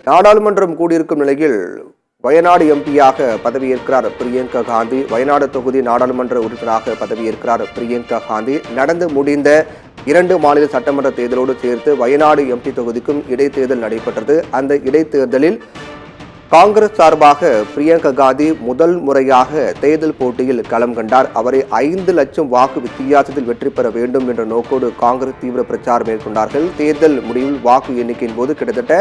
நாடாளுமன்றம் கூடியிருக்கும் நிலையில் வயநாடு எம்பியாக பதவியேற்கிறார் பிரியங்கா காந்தி. வயநாடு தொகுதி நாடாளுமன்ற உறுப்பினராக பதவியேற்கிறார் பிரியங்கா காந்தி. நடந்து முடிந்த 2 மாநில சட்டமன்ற தேர்தலோடு சேர்த்து வயநாடு எம்பி தொகுதிக்கும் இடைத்தேர்தல் நடைபெற்றது. அந்த இடைத்தேர்தலில் காங்கிரஸ் சார்பாக பிரியங்கா காந்தி முதல் முறையாக தேர்தல் போட்டியில் களம் கண்டார். அவரை 5 லட்சம் வாக்கு வித்தியாசத்தில் வெற்றி பெற வேண்டும் என்ற நோக்கோடு காங்கிரஸ் தீவிர பிரச்சாரம் மேற்கொண்டார்கள். தேர்தல் முடிவில் வாக்கு எண்ணிக்கையின் போது கிட்டத்தட்ட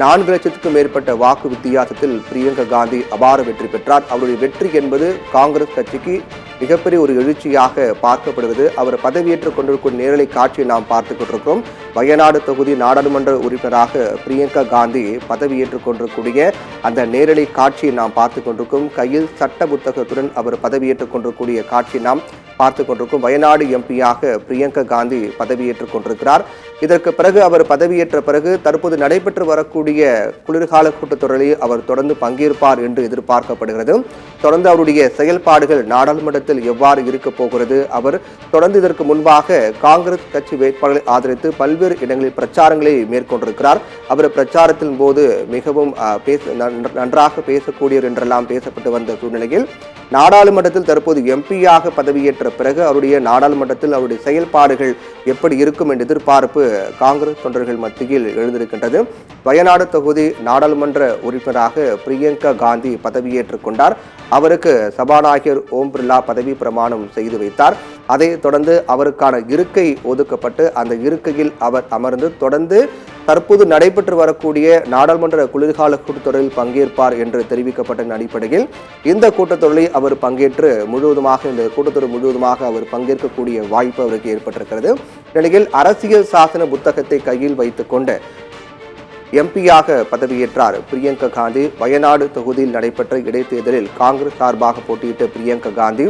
4 லட்சத்துக்கும் மேற்பட்ட வாக்கு வித்தியாசத்தில் பிரியங்கா காந்தி அபார வெற்றி பெற்றார். அவருடைய வெற்றி என்பது காங்கிரஸ் கட்சிக்கு மிகப்பெரிய ஒரு எழுச்சியாக பார்க்கப்படுகிறது. அவர் பதவியேற்றுக் கொண்டிருக்கும் நேரலை காட்சியை நாம் பார்த்துக் கொண்டிருக்கிறோம். வயநாடு தொகுதி நாடாளுமன்ற உறுப்பினராக பிரியங்கா காந்தி பதவியேற்றுக் கொண்டிருக்கூடிய அந்த நேரலை காட்சியை நாம் பார்த்துக் கொண்டிருக்கும். கையில் சட்ட புத்தகத்துடன் அவர் பதவியேற்றுக் கொண்டிருக்கூடிய காட்சியை நாம் பார்த்துக் கொண்டிருக்கும். வயநாடு எம்பியாக பிரியங்கா காந்தி பதவியேற்றுக் கொண்டிருக்கிறார். இதற்கு பிறகு அவர் பதவியேற்ற பிறகு தற்போது நடைபெற்று வரக்கூடிய குளிர்கால கூட்டத்தொடரில் அவர் தொடர்ந்து பங்கேற்பார் என்று எதிர்பார்க்கப்படுகிறது. தொடர்ந்து அவருடைய செயல்பாடுகள் நாடாளுமன்றத்தில் எவ்வாறு இருக்க போகிறது, அவர் தொடர்ந்து இதற்கு முன்பாக காங்கிரஸ் கட்சி வேட்பாளர்களை ஆதரித்து பல்வேறு இடங்களில் பிரச்சாரங்களை மேற்கொண்டிருக்கிறார். அவர் பிரச்சாரத்தின் போது மிகவும் நன்றாக பேசக்கூடியவர் என்றெல்லாம் பேசப்பட்டு வந்த சூழ்நிலையில் நாடாளுமன்றத்தில் தற்போது எம்பியாக பதவியேற்ற பிறகு அவருடைய நாடாளுமன்றத்தில் அவருடைய செயல்பாடுகள் எப்படி இருக்கும் என்ற எதிர்பார்ப்பு காங்கிரஸ் தொண்டர்கள் மத்தியில் எழுந்திருக்கின்றது. வயநாடு தொகுதி நாடாளுமன்ற உறுப்பினராக பிரியங்கா காந்தி பதவியேற்றுக் கொண்டார். அவருக்கு சபாநாயகர் ஓம் பிர்லா பதவி பிரமாணம் செய்து வைத்தார். அதைத் தொடர்ந்து அவருக்கான இருக்கை ஒதுக்கப்பட்டு அந்த இருக்கையில் அவர் அமர்ந்து தொடர்ந்து தற்போது நடைபெற்று வரக்கூடிய நாடாளுமன்ற குளிர்கால கூட்டத்தொடரில் பங்கேற்பார் என்று தெரிவிக்கப்பட்ட அடிப்படையில் இந்த கூட்டத்தொடரில் அவர் பங்கேற்று இந்த கூட்டத்தொடர் முழுவதுமாக அவர் பங்கேற்கக்கூடிய வாய்ப்பு அவருக்கு ஏற்பட்டிருக்கிறது. நிலையில் அரசியல் சாசன புத்தகத்தை கையில் வைத்துக் கொண்டு எம்பியாக பதவியேற்றார் பிரியங்கா காந்தி. வயநாடு தொகுதியில் நடைபெற்ற இடைத்தேர்தலில் காங்கிரஸ் சார்பாக போட்டியிட்ட பிரியங்கா காந்தி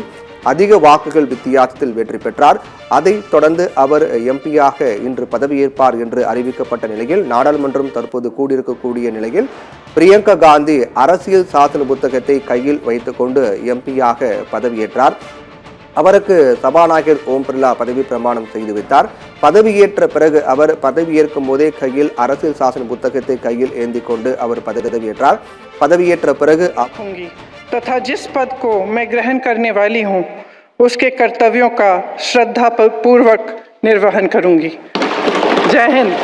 அதிக வாக்குகள் வித்தியாசத்தில் வெற்றி பெற்றார். அதைத் தொடர்ந்து அவர் எம்பியாக இன்று பதவியேற்பார் என்று அறிவிக்கப்பட்ட நிலையில் நாடாளுமன்றம் தற்போது கூடியிருக்கக்கூடிய நிலையில் பிரியங்கா காந்தி அரசியல் சாசன புத்தகத்தை கையில் வைத்துக் கொண்டு எம்பியாக பதவியேற்றார். அவருக்கு சபாநாயகர் ஓம் பிர்லா பதவி பிரமாணம் செய்து வைத்தார். பதவியேற்ற பிறகு அவர் பதவியேற்கும் போதே கையில் அரசியல் சாசன புத்தகத்தை கையில் ஏந்தி கொண்டு அவர் பதவியேற்றார். பதவியேற்ற பிறகு तथा जिस पद को मैं ग्रहण करने वाली हूँ उसके कर्तव्यों का श्रद्धा पूर्वक निर्वहन करूंगी। जय हिंद।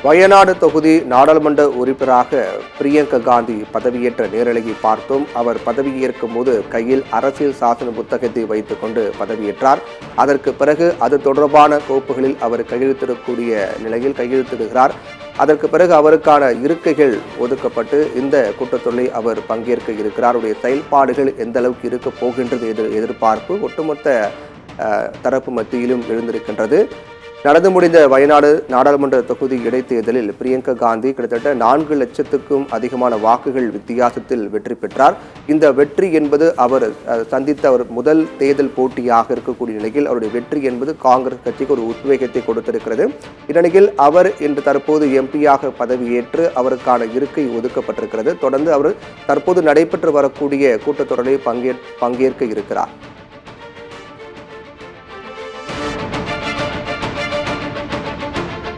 வயநாடு தொகுதி நாடாளுமன்ற உறுப்பினராக பிரியங்கா காந்தி பதவியேற்ற நேரலையை பார்த்தோம். அவர் பதவியேற்கும் போது கையில் அரசியல் சாசன புத்தகத்தை வைத்துக் கொண்டு பதவியேற்றார். அதற்கு பிறகு அது தொடர்பான கோப்புகளில் அவர் கையெழுத்திடுகிறார். அதற்கு பிறகு அவருக்கான இருக்கைகள் ஒதுக்கப்பட்டு இந்த கூட்டத்தொடரில் அவர் பங்கேற்க இருக்கிறார். அவருடைய செயல்பாடுகள் எந்த அளவுக்கு இருக்க போகின்றது எதிர்பார்ப்பு ஒட்டுமொத்த தரப்பு மத்தியிலும் எழுந்திருக்கின்றது. நடந்து முடிந்த வயநாடு நாடாளுமன்ற தொகுதி இடைத்தேர்தலில் பிரியங்கா காந்தி கிட்டத்தட்ட 4 லட்சத்துக்கும் அதிகமான வாக்குகள் வித்தியாசத்தில் வெற்றி பெற்றார். இந்த வெற்றி என்பது அவர் சந்தித்த அவர் முதல் தேர்தல் போட்டியாக இருக்கக்கூடிய நிலையில் அவருடைய வெற்றி என்பது காங்கிரஸ் கட்சிக்கு ஒரு உத்வேகத்தை கொடுத்திருக்கிறது. இந்நிலையில் அவர் இன்று தற்போது எம்பியாக பதவியேற்று அவருக்கான இருக்கை ஒதுக்கப்பட்டிருக்கிறது. தொடர்ந்து அவர் தற்போது நடைபெற்று வரக்கூடிய கூட்டத்தொடரில் பங்கேற்க இருக்கிறார்.